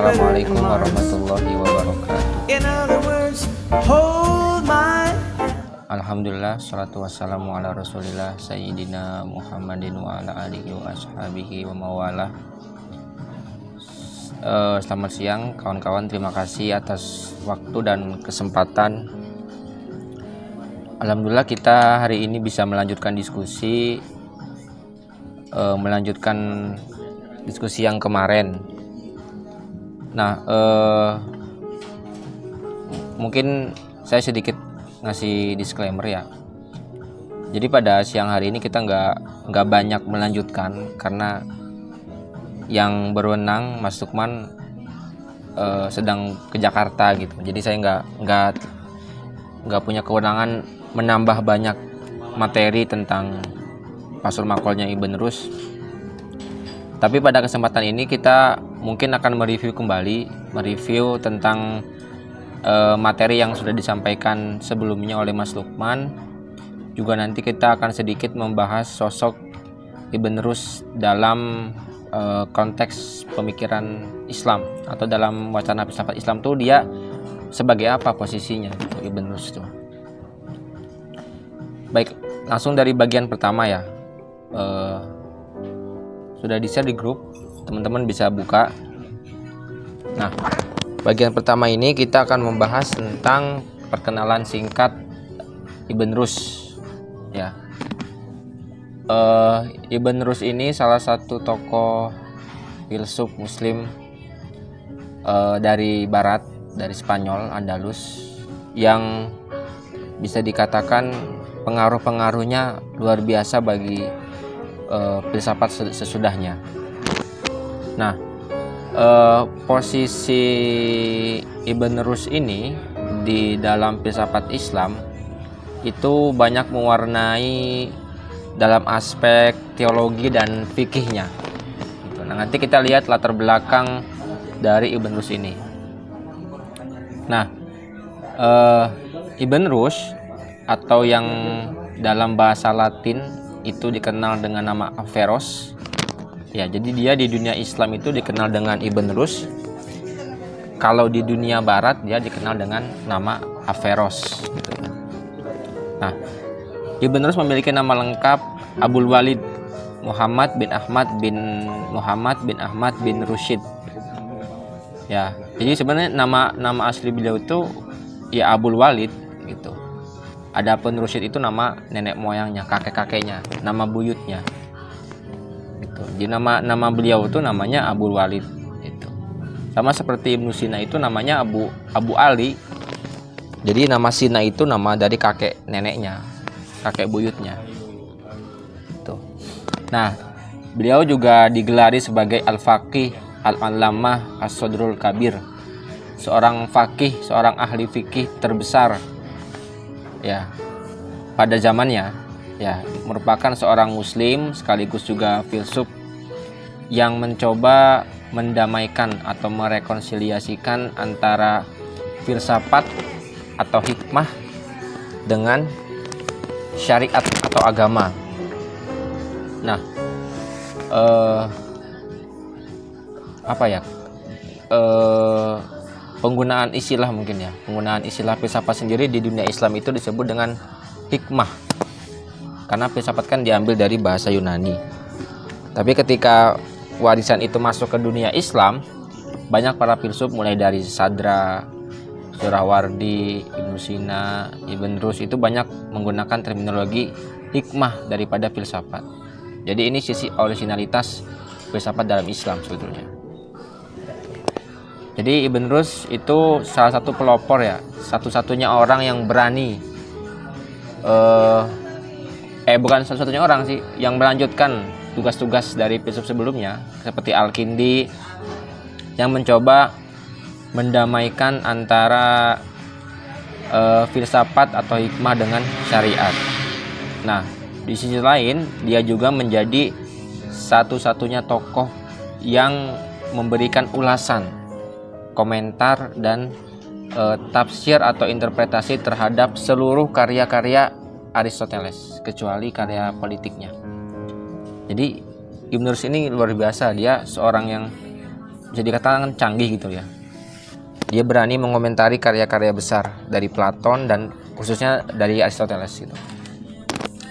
Assalamualaikum warahmatullahi wabarakatuh. Alhamdulillah, salatu wassalamu ala rasulillah Sayyidina Muhammadin wa ala alihi wa ashabihi wa mawalah. Selamat siang kawan-kawan, terima kasih atas waktu dan kesempatan. Alhamdulillah kita hari ini bisa melanjutkan diskusi yang kemarin. Nah, mungkin saya sedikit ngasih disclaimer ya. Jadi pada siang hari ini kita nggak banyak melanjutkan karena yang berwenang Mas Lukman sedang ke Jakarta gitu. Jadi saya nggak punya kewenangan menambah banyak materi tentang Fathul Maqolnya Ibn Rus. Tapi pada kesempatan ini kita mungkin akan mereview tentang materi yang sudah disampaikan sebelumnya oleh Mas Lukman. Juga nanti kita akan sedikit membahas sosok Ibn Rus dalam konteks pemikiran Islam atau dalam wacana filsafat Islam tuh dia sebagai apa posisinya gitu, Ibn Rus itu. Baik, langsung dari bagian pertama ya. Sudah di-share di grup, teman-teman bisa buka. Nah, bagian pertama ini kita akan membahas tentang perkenalan singkat Ibn Rus ya. Ibn Rus ini salah satu tokoh filsuf muslim dari barat, dari Spanyol, Andalus, yang bisa dikatakan pengaruh-pengaruhnya luar biasa bagi filsafat sesudahnya. Nah, posisi Ibn Rus ini di dalam filsafat Islam itu banyak mewarnai dalam aspek teologi dan fikihnya. Nah, nanti kita lihat latar belakang dari Ibn Rus ini. Nah, Ibn Rus atau yang dalam bahasa Latin itu dikenal dengan nama Averroes. Ya, jadi dia di dunia Islam itu dikenal dengan Ibn Rus. Kalau di dunia Barat dia dikenal dengan nama Averroes. Gitu. Nah, Ibn Rus memiliki nama lengkap Abul Walid Muhammad bin Ahmad bin Rushid. Ya, jadi sebenarnya nama asli beliau itu ya Abul Walid gitu. Adapun Rushid itu nama nenek moyangnya, kakek-kakeknya, nama buyutnya. Gitu. Jadi nama beliau itu namanya Abul Walid itu. Sama seperti Ibnu Sina itu namanya Abu Ali. Jadi nama Sina itu nama dari kakek neneknya, kakek buyutnya. Itu. Nah, beliau juga digelari sebagai Al-Faqih, Al-Allamah, As-Sodrul Kabir. Seorang faqih, seorang ahli fikih terbesar ya pada zamannya, ya, merupakan seorang muslim sekaligus juga filsuf yang mencoba mendamaikan atau merekonsiliasikan antara filsafat atau hikmah dengan syariat atau agama. Nah, penggunaan istilah filsafat sendiri di dunia Islam itu disebut dengan hikmah, karena filsafat kan diambil dari bahasa Yunani. Tapi ketika warisan itu masuk ke dunia Islam, banyak para filsuf mulai dari Sadra, Surawardi, Ibnu Sina, Ibn Rus itu banyak menggunakan terminologi hikmah daripada filsafat. Jadi ini sisi originalitas filsafat dalam Islam sebetulnya. Jadi Ibn Rus itu salah satu pelopor ya, satu-satunya orang yang berani bukan satu-satunya orang sih yang melanjutkan tugas-tugas dari filsuf sebelumnya seperti Al-Kindi yang mencoba mendamaikan antara filsafat atau hikmah dengan syariat. Nah, di sisi lain dia juga menjadi satu-satunya tokoh yang memberikan ulasan, komentar dan tafsir atau interpretasi terhadap seluruh karya-karya Aristoteles kecuali karya politiknya. Jadi Ibn Rus ini luar biasa, dia seorang yang bisa dikatakan canggih gitu ya. Dia berani mengomentari karya-karya besar dari Platon dan khususnya dari Aristoteles gitu.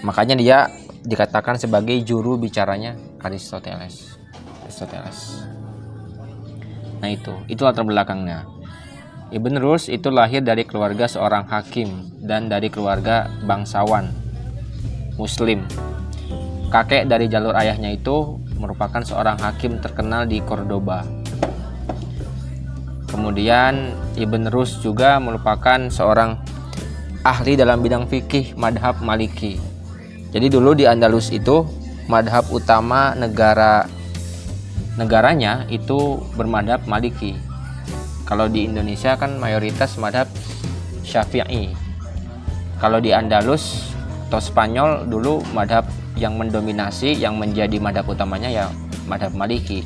Makanya dia dikatakan sebagai juru bicaranya Aristoteles. Nah itu latar belakangnya. Ibn Rushd itu lahir dari keluarga seorang hakim dan dari keluarga bangsawan Muslim. Kakek dari jalur ayahnya itu merupakan seorang hakim terkenal di Cordoba. Kemudian Ibn Rushd juga merupakan seorang ahli dalam bidang fikih madhab Maliki. Jadi dulu di Andalus itu madhab utama negaranya itu bermadhab Maliki. Kalau di Indonesia kan mayoritas madhab Syafi'i. Kalau di Andalus atau Spanyol dulu madhab yang mendominasi, yang menjadi madhab utamanya ya madhab Maliki.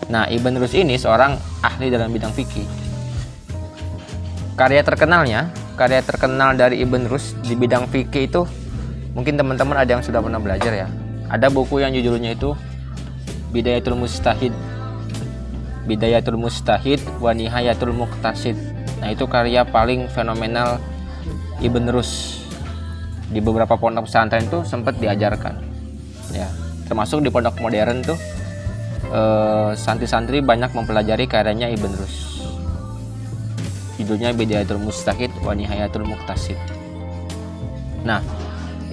Nah, Ibn Rushd ini seorang ahli dalam bidang fikih. Karya terkenal dari Ibn Rushd di bidang fikih itu mungkin teman-teman ada yang sudah pernah belajar ya. Ada buku yang judulnya itu Bidayatul Mujtahid wa Nihayatul Muqtasid. Nah, itu karya paling fenomenal Ibn Rushd. Di beberapa pondok pesantren itu sempat diajarkan. Ya, termasuk di pondok modern tuh santri-santri banyak mempelajari karyanya Ibn Rushd. Judulnya Bidayatul Mujtahid wa Nihayatul Muqtasid. Nah,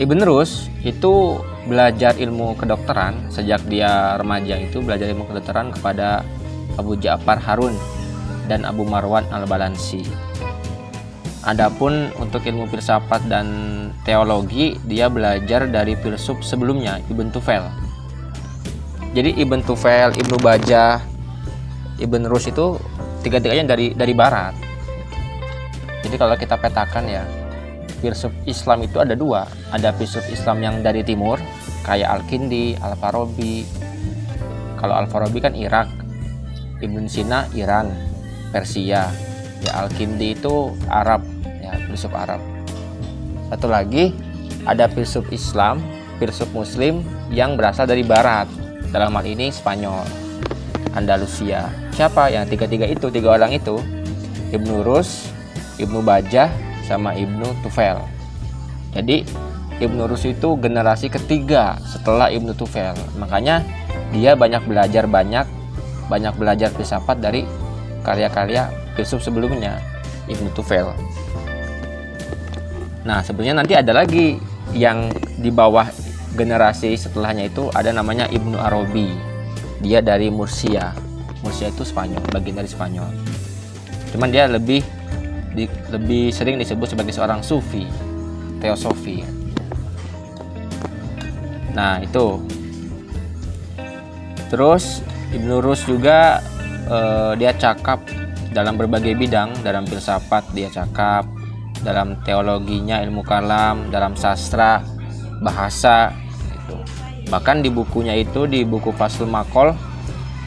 Ibn Rushd itu belajar ilmu kedokteran sejak dia remaja, itu belajar ilmu kedokteran kepada Abu Ja'far Harun dan Abu Marwan Al-Balansi. Adapun untuk ilmu filsafat dan teologi, dia belajar dari filsuf sebelumnya, Ibn Tufail. Jadi Ibn Tufail, Ibnu Bajjah, Ibn Rushd itu tiga-tiganya dari barat. Jadi kalau kita petakan ya, filsuf Islam itu ada dua. Ada filsuf Islam yang dari timur, kayak Al-Kindi, Al-Farabi. Kalau Al-Farabi kan Irak, Ibn Sina Iran, Persia. Ya, Al-Kindi itu Arab, ya filsuf Arab. Satu lagi ada filsuf Islam, filsuf Muslim yang berasal dari barat. Dalam hal ini Spanyol, Andalusia. Siapa yang tiga orang itu? Ibn Rushd, Ibnu Bajjah, sama Ibnu Tufail. Jadi Ibn Rushd itu generasi ketiga setelah Ibnu Tufail. Makanya dia banyak belajar filsafat dari karya-karya filsuf sebelumnya, Ibnu Tufail. Nah, sebenarnya nanti ada lagi yang di bawah generasi setelahnya itu ada namanya Ibnu Arabi. Dia dari Murcia. Murcia itu Spanyol, bagian dari Spanyol. Cuman dia lebih sering disebut sebagai seorang sufi, teosofi. Nah, itu. Terus Ibn Rushd juga dia cakap dalam berbagai bidang, dalam filsafat dia cakap, dalam teologinya, ilmu kalam, dalam sastra, bahasa gitu. Bahkan di bukunya itu, di buku Faslul Maqal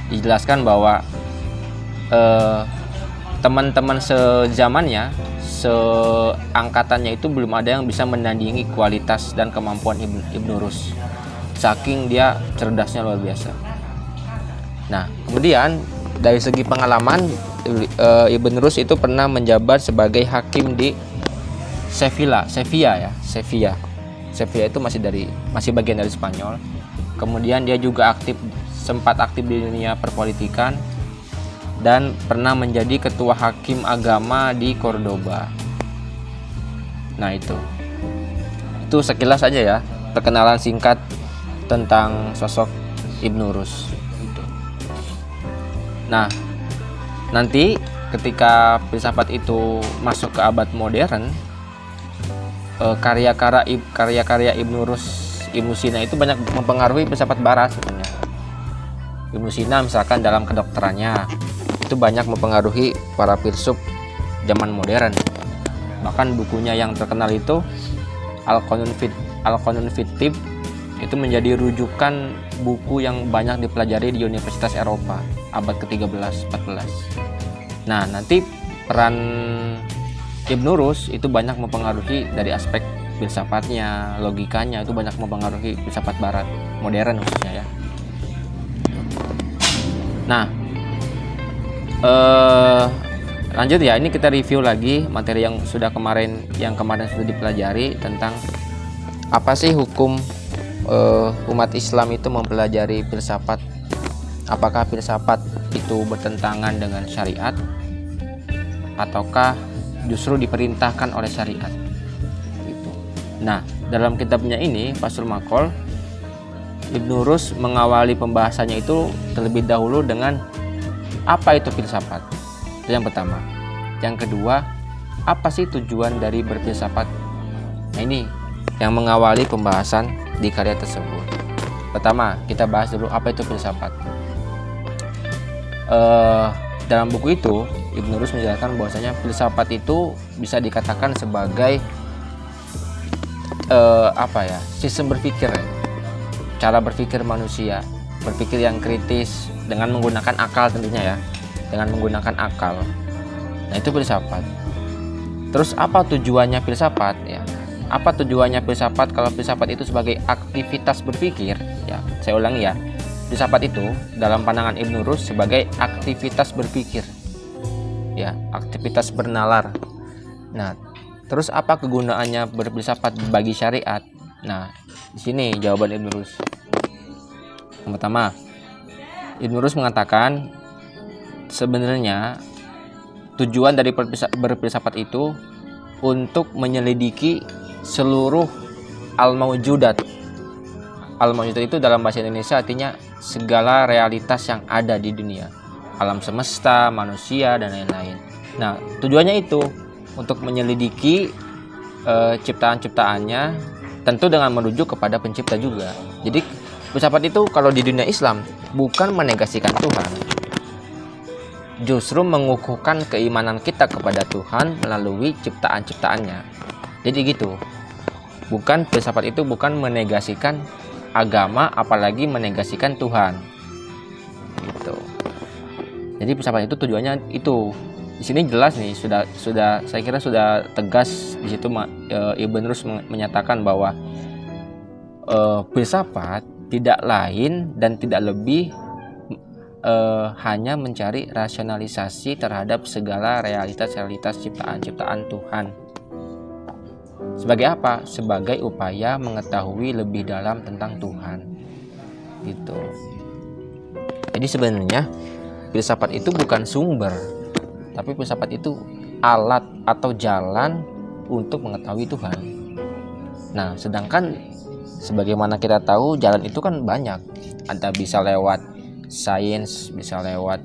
dijelaskan bahwa teman-teman sezamannya, seangkatannya itu belum ada yang bisa menandingi kualitas dan kemampuan Ibn Rushd. Saking dia cerdasnya luar biasa. Nah, kemudian dari segi pengalaman, Ibn Rushd itu pernah menjabat sebagai hakim di Sevilla itu masih bagian dari Spanyol. Kemudian dia juga sempat aktif di dunia perpolitikan dan pernah menjadi ketua hakim agama di Cordoba. Nah, itu sekilas aja ya perkenalan singkat tentang sosok Ibn Rushd. Nah, nanti ketika filsafat itu masuk ke abad modern, karya-karya Ibn Rushd, Ibnu Sina itu banyak mempengaruhi filsafat barat sebenarnya. Ibnu Sina misalkan dalam kedokterannya itu banyak mempengaruhi para filsuf zaman modern. Bahkan bukunya yang terkenal itu Al-Qanun fit Tibb itu menjadi rujukan buku yang banyak dipelajari di Universitas Eropa abad ke-13-14. Nah, nanti peran Ibn Rushd itu banyak mempengaruhi dari aspek filsafatnya, logikanya, itu banyak mempengaruhi filsafat barat modern khususnya ya. Nah, eh lanjut ya, ini kita review lagi materi yang kemarin sudah dipelajari tentang apa sih hukum umat Islam itu mempelajari filsafat. Apakah filsafat itu bertentangan dengan syariat ataukah justru diperintahkan oleh syariat gitu. Nah, dalam kitabnya ini Fathul Maqol, Ibnu Rus mengawali pembahasannya itu terlebih dahulu dengan apa itu filsafat. Itu yang pertama. Yang kedua, apa sih tujuan dari berfilsafat? Nah, ini yang mengawali pembahasan di karya tersebut. Pertama, kita bahas dulu apa itu filsafat. Dalam buku itu Ibnu Rus menjelaskan bahwasanya filsafat itu bisa dikatakan sebagai sistem berpikir, cara berpikir manusia, berpikir yang kritis dengan menggunakan akal tentunya ya, dengan menggunakan akal. Nah, itu filsafat. Terus apa tujuannya filsafat ya? Apa tujuannya filsafat? Kalau filsafat itu sebagai aktivitas berpikir, ya, saya ulangi ya. Filsafat itu dalam pandangan Ibnu Rus sebagai aktivitas berpikir. Ya, aktivitas bernalar. Nah, terus apa kegunaannya berfilsafat bagi syariat? Nah, di sini jawaban Ibnu Rus. Yang pertama, Ibnu Rus mengatakan sebenarnya tujuan dari berfilsafat itu untuk menyelidiki seluruh al-maujudat. Al-maujudat itu dalam bahasa Indonesia artinya segala realitas yang ada di dunia, alam semesta, manusia, dan lain-lain. Nah, tujuannya itu untuk menyelidiki ciptaan-ciptaannya, tentu dengan merujuk kepada pencipta juga. Jadi filsafat itu kalau di dunia Islam bukan menegasikan Tuhan, justru mengukuhkan keimanan kita kepada Tuhan melalui ciptaan-ciptaannya. Jadi gitu. Filsafat itu bukan menegasikan agama, apalagi menegasikan Tuhan. Gitu. Jadi filsafat itu tujuannya itu. Di sini jelas nih, sudah saya kira sudah tegas di situ Ibnu Rus menyatakan bahwa filsafat tidak lain dan tidak lebih hanya mencari rasionalisasi terhadap segala realitas ciptaan-ciptaan Tuhan. Sebagai apa? Sebagai upaya mengetahui lebih dalam tentang Tuhan. Gitu. Jadi sebenarnya filsafat itu bukan sumber, tapi filsafat itu alat atau jalan untuk mengetahui Tuhan. Nah, sedangkan sebagaimana kita tahu jalan itu kan banyak. Ada bisa lewat sains, bisa lewat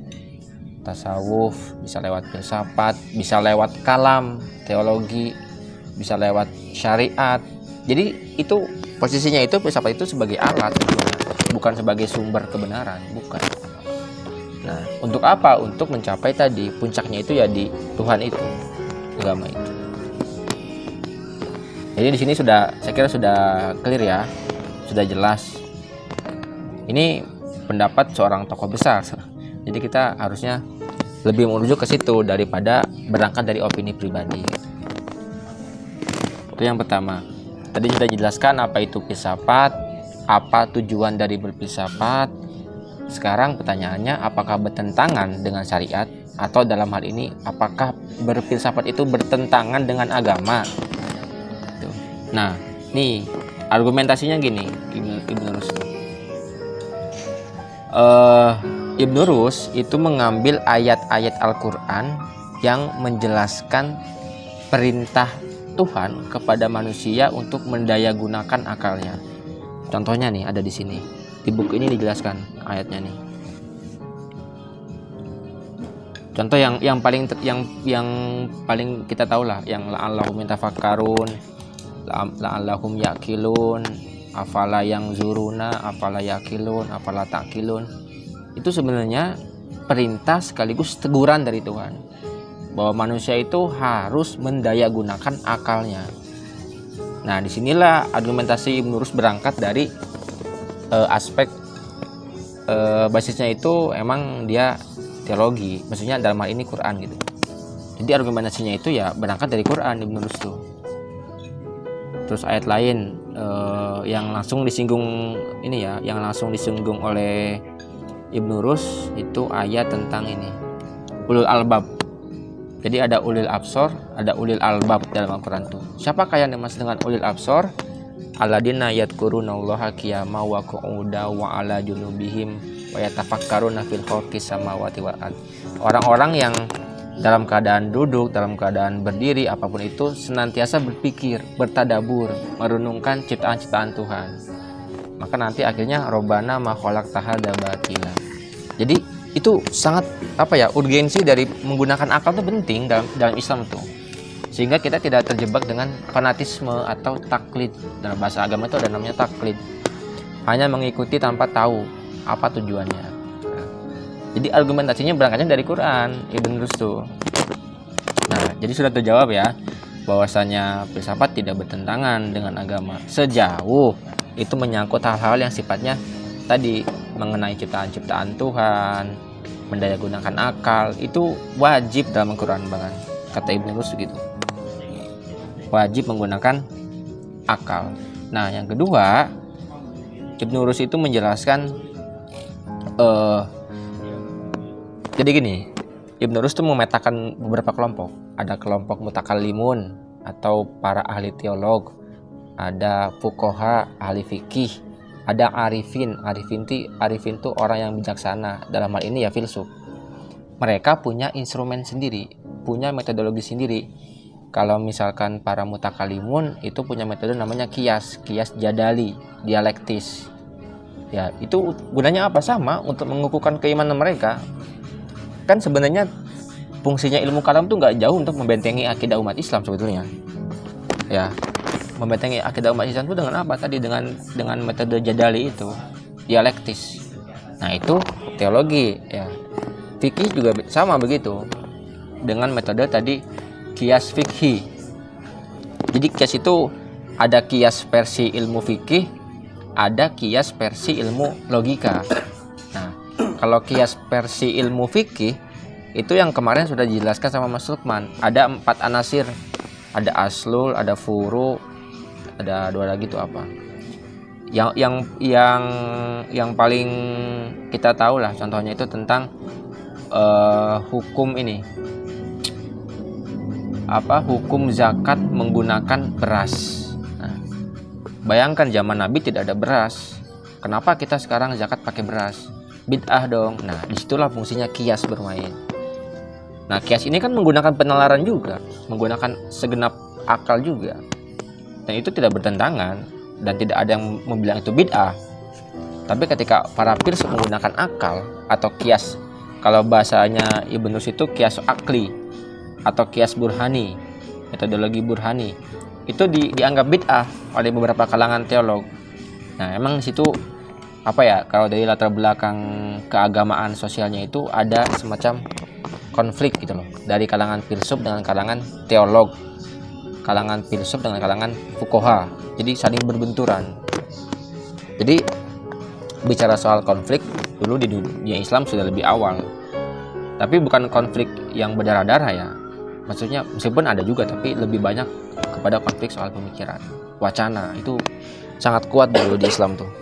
tasawuf, bisa lewat filsafat, bisa lewat kalam, teologi, bisa lewat syariat. Jadi itu posisinya itu filsafat itu sebagai alat, bukan sebagai sumber kebenaran, bukan. Nah, untuk apa? Untuk mencapai tadi puncaknya itu ya di Tuhan itu, agama itu. Jadi di sini saya kira sudah clear ya, sudah jelas. Ini pendapat seorang tokoh besar. Jadi kita harusnya lebih merujuk ke situ daripada berangkat dari opini pribadi. Itu yang pertama. Tadi sudah dijelaskan apa itu filsafat, apa tujuan dari berfilsafat. Sekarang pertanyaannya, apakah bertentangan dengan syariat, atau dalam hal ini apakah berfilsafat itu bertentangan dengan agama? Nah, nih argumentasinya gini, Ibnu Rus. Ibnu Rus itu mengambil ayat-ayat Al-Quran yang menjelaskan perintah Tuhan kepada manusia untuk mendayagunakan akalnya. Contohnya nih ada di sini. Di buku ini dijelaskan ayatnya nih. Contoh yang paling kita tahu lah, yang la'allahum yatafakkarun, la'allahum yaqilun, afala yang zuruna, afala yaqilun, afala taqilun. Itu sebenarnya perintah sekaligus teguran dari Tuhan bahwa manusia itu harus mendayagunakan akalnya. Nah, disinilah argumentasi Ibnu Rus berangkat dari aspek basisnya itu emang dia teologi, maksudnya dalam hal ini Quran gitu. Jadi argumentasinya itu ya berangkat dari Quran Ibnu Rus tuh. Terus ayat lain yang langsung disinggung ini ya, yang langsung disinggung oleh Ibnu Rus itu ayat tentang ini, ulul albab. Jadi ada ulil absor, ada ulil albab dalam Al-Quran tuh. Siapakah yang dimaksud dengan ulil absor? Alladzina yadhkurunallaha qiyaman wa qu'udan wa 'ala junubihim wa yatafakkaruna fil khalqis samawati wal ard. Orang-orang yang dalam keadaan duduk, dalam keadaan berdiri, apapun itu senantiasa berpikir, bertadabur, merenungkan ciptaan-ciptaan Tuhan. Maka nanti akhirnya Robbana ma khalaqta hadza batila. Jadi itu sangat urgensi dari menggunakan akal itu penting dalam Islam itu, sehingga kita tidak terjebak dengan fanatisme atau taklid. Dalam bahasa agama itu ada namanya taklid, hanya mengikuti tanpa tahu apa tujuannya. Jadi argumentasinya berangkatnya dari Quran, Ibn Rushd. Nah, jadi sudah terjawab ya, bahwasanya filsafat tidak bertentangan dengan agama sejauh itu menyangkut hal-hal yang sifatnya tadi mengenai ciptaan-ciptaan Tuhan, mendayagunakan akal, itu wajib dalam Al-Quran bahkan kata Ibn Rushd gitu, wajib menggunakan akal. Nah, yang kedua, Ibn Rushd itu menjelaskan jadi gini, Ibn Rushd itu memetakan beberapa kelompok. Ada kelompok mutakallimun atau para ahli teolog, ada fuqaha, ahli fikih, ada arifin. Arifin itu orang yang bijaksana, dalam hal ini ya filsuf. Mereka punya instrumen sendiri, punya metodologi sendiri. Kalau misalkan para mutakalimun itu punya metode namanya kias jadali, dialektis. Ya, itu gunanya apa? Sama untuk mengukuhkan keimanan mereka. Kan sebenarnya fungsinya ilmu kalam tuh nggak jauh untuk membentengi akidah umat Islam sebetulnya. Ya, membentengi akidah umat Islam itu dengan apa tadi? Dengan metode jadali itu, dialektis. Nah, itu teologi ya. Fikih juga sama begitu, dengan metode tadi kias fikih. Jadi kias itu ada kias versi ilmu fikih, ada kias versi ilmu logika. Nah, kalau kias versi ilmu fikih itu yang kemarin sudah dijelaskan sama Mas Lukman, ada 4 anasir, ada aslul, ada furu, ada 2 lagi tuh apa? Yang paling kita tahu lah contohnya itu tentang hukum ini. Hukum zakat menggunakan beras. Nah, bayangkan zaman Nabi tidak ada beras. Kenapa kita sekarang zakat pakai beras? Bid'ah dong. Nah, disitulah fungsinya kias bermain. Nah, kias ini kan menggunakan penalaran juga, menggunakan segenap akal juga. Dan itu tidak bertentangan dan tidak ada yang membilang itu bid'ah. Tapi ketika para filsuf menggunakan akal atau kias, kalau bahasanya Ibn Rushd itu kias akli atau kias burhani, metodologi burhani, itu dianggap bid'ah oleh beberapa kalangan teolog. Nah, emang di situ kalau dari latar belakang keagamaan sosialnya itu ada semacam konflik gitu loh, dari kalangan filsuf dengan kalangan teolog, kalangan filsuf dengan kalangan fuqaha. Jadi saling berbenturan. Jadi bicara soal konflik dulu di dunia Islam sudah lebih awal, tapi bukan konflik yang berdarah-darah ya. Maksudnya meskipun ada juga, tapi lebih banyak kepada konflik soal pemikiran, wacana. Itu sangat kuat dulu di Islam tuh.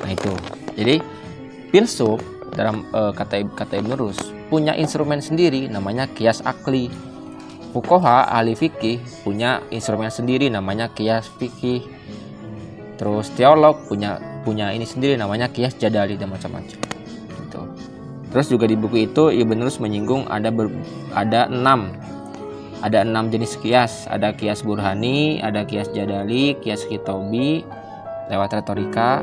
Nah itu, jadi filsuf dalam kata Ibn Rushd punya instrumen sendiri namanya kias akli. Fuqaha ahli fikih punya instrumen sendiri namanya kias fikih. Terus teolog punya ini sendiri namanya kias jadali dan macam-macam. Gitu. Terus juga di buku itu Ibn Rushd menyinggung ada 6 jenis kias. Ada kias burhani, ada kias jadali, kias khitobi lewat retorika,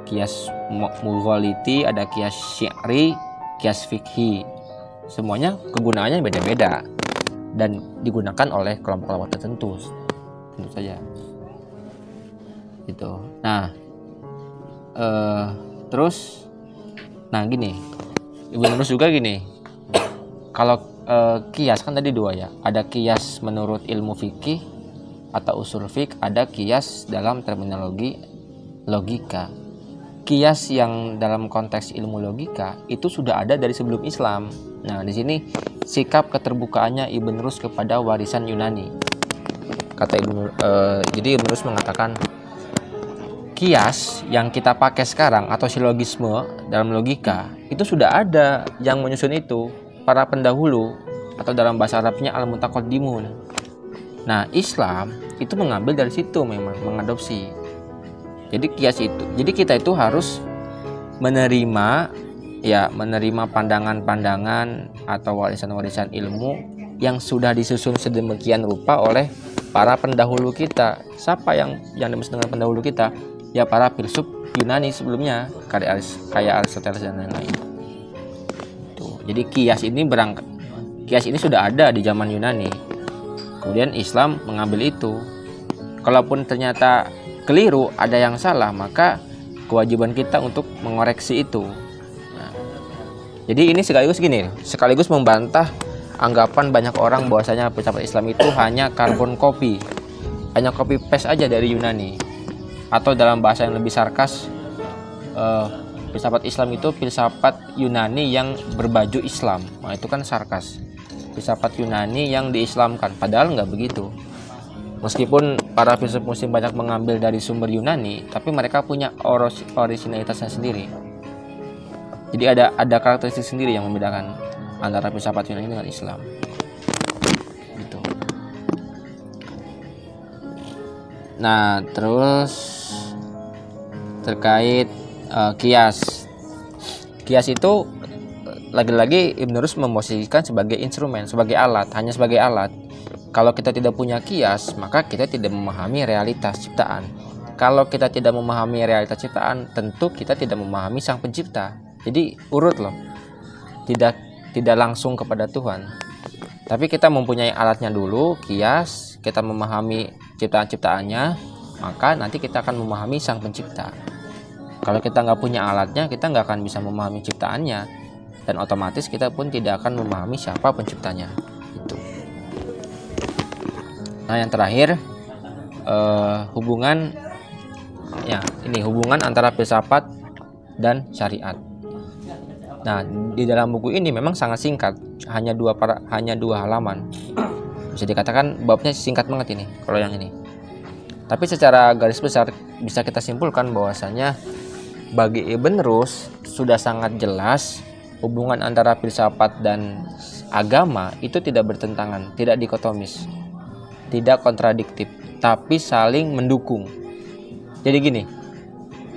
kias mughaliti, ada kias syi'ri, kias fikhi. Semuanya kegunaannya beda-beda dan digunakan oleh kelompok-kelompok tertentu, tentu saja. Gitu. Nah, terus, gini, Ibn Rushd juga gini. Kalau kias kan tadi 2 ya. Ada kias menurut ilmu fikih atau usul fiqh, ada kias dalam terminologi logika. Kias yang dalam konteks ilmu logika itu sudah ada dari sebelum Islam. Nah, di sini sikap keterbukaannya Ibn Rushd kepada warisan Yunani. Jadi Ibn Rushd mengatakan kias yang kita pakai sekarang atau silogisme dalam logika itu sudah ada yang menyusun itu. para pendahulu, atau dalam bahasa Arabnya al-mutaqaddimun. Nah, Islam itu mengambil dari situ, memang mengadopsi. Jadi kias itu. Jadi kita itu harus menerima pandangan-pandangan atau warisan-warisan ilmu yang sudah disusun sedemikian rupa oleh para pendahulu kita. Siapa yang dimaksud dengan pendahulu kita? Ya para filsuf Yunani sebelumnya, kayak Aristoteles dan lain-lain. Jadi kias ini sudah ada di zaman Yunani. Kemudian Islam mengambil itu. Kalaupun ternyata keliru, ada yang salah, maka kewajiban kita untuk mengoreksi itu. Nah, jadi ini sekaligus membantah anggapan banyak orang bahwasanya filsafat Islam itu hanya carbon copy paste aja dari Yunani. Atau dalam bahasa yang lebih sarkas, filsafat Islam itu filsafat Yunani yang berbaju Islam. Nah, itu kan sarkas. Filsafat Yunani yang diislamkan, padahal nggak begitu. Meskipun para filsuf muslim banyak mengambil dari sumber Yunani, tapi mereka punya originalitasnya sendiri. Jadi ada karakteristik sendiri yang membedakan antara filsafat Yunani dengan Islam. Gitu. Nah, terus terkait kias. Kias itu lagi-lagi Ibn Rushd memposisikan sebagai instrumen, sebagai alat, hanya sebagai alat. Kalau kita tidak punya kias, maka kita tidak memahami realitas ciptaan. Kalau kita tidak memahami realitas ciptaan, tentu kita tidak memahami Sang Pencipta. Jadi urut loh. Tidak langsung kepada Tuhan. Tapi kita mempunyai alatnya dulu, kias, kita memahami ciptaan-ciptaannya, maka nanti kita akan memahami Sang Pencipta. Kalau kita nggak punya alatnya, kita nggak akan bisa memahami ciptaannya, dan otomatis kita pun tidak akan memahami siapa penciptanya. Itu. Nah, yang terakhir hubungan antara filsafat dan syariat. Nah, di dalam buku ini memang sangat singkat, hanya dua halaman. Bisa dikatakan babnya singkat banget ini, kalau yang ini. Tapi secara garis besar bisa kita simpulkan bahwasanya bagi Ibn Rushd sudah sangat jelas hubungan antara filsafat dan agama itu tidak bertentangan, tidak dikotomis, tidak kontradiktif, tapi saling mendukung. Jadi gini,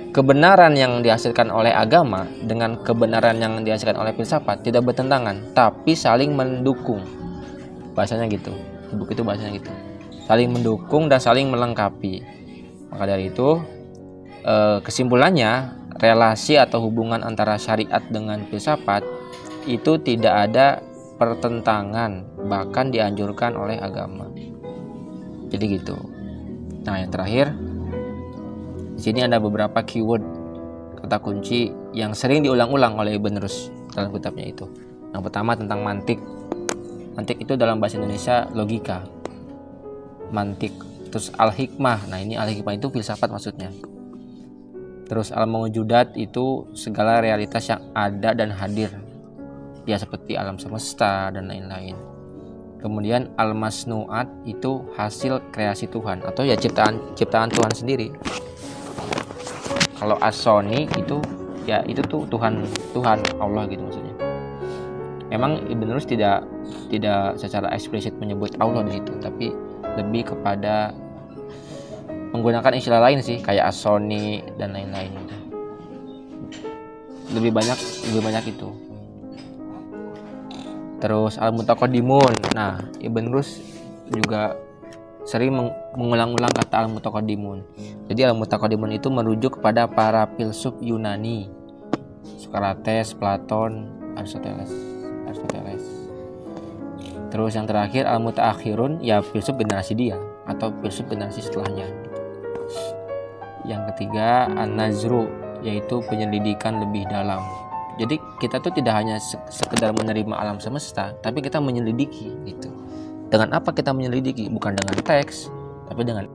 kebenaran yang dihasilkan oleh agama dengan kebenaran yang dihasilkan oleh filsafat tidak bertentangan, tapi saling mendukung. Bahasanya gitu. Di buku itu bahasanya gitu. Saling mendukung dan saling melengkapi. Maka dari itu, kesimpulannya, relasi atau hubungan antara syariat dengan filsafat itu tidak ada pertentangan, bahkan dianjurkan oleh agama. Jadi gitu. Nah, yang terakhir, di sini ada beberapa keyword, kata kunci yang sering diulang-ulang oleh Ibn Rushd dalam kitabnya itu. Yang pertama tentang mantik. Mantik itu dalam bahasa Indonesia logika. Mantik. Terus al-hikmah. Nah, ini al-hikmah itu filsafat maksudnya. Terus al-mawjudat itu segala realitas yang ada dan hadir, ya seperti alam semesta dan lain-lain. Kemudian al-masnuat itu hasil kreasi Tuhan atau ya ciptaan Tuhan sendiri. Kalau as-soni itu ya itu tuh Tuhan Allah gitu maksudnya. Memang Ibn Rushd tidak secara eksplisit menyebut Allah di situ, tapi lebih kepada menggunakan istilah lain sih, kayak as-soni dan lain-lain gitu. Lebih banyak itu. Terus al-mutaqaddimun. Nah, Ibn Rushd juga sering mengulang-ulang kata al-mutaqaddimun. Jadi al-mutaqaddimun itu merujuk kepada para filsuf Yunani, Socrates, Platon, Aristoteles. Terus yang terakhir al-mutaakhirun, ya filsuf generasi dia atau filsuf generasi setelahnya. Yang ketiga an-nazru, yaitu penyelidikan lebih dalam. Jadi kita tuh tidak hanya sekedar menerima alam semesta, tapi kita menyelidiki gitu. Dengan apa kita menyelidiki? Bukan dengan teks, tapi dengan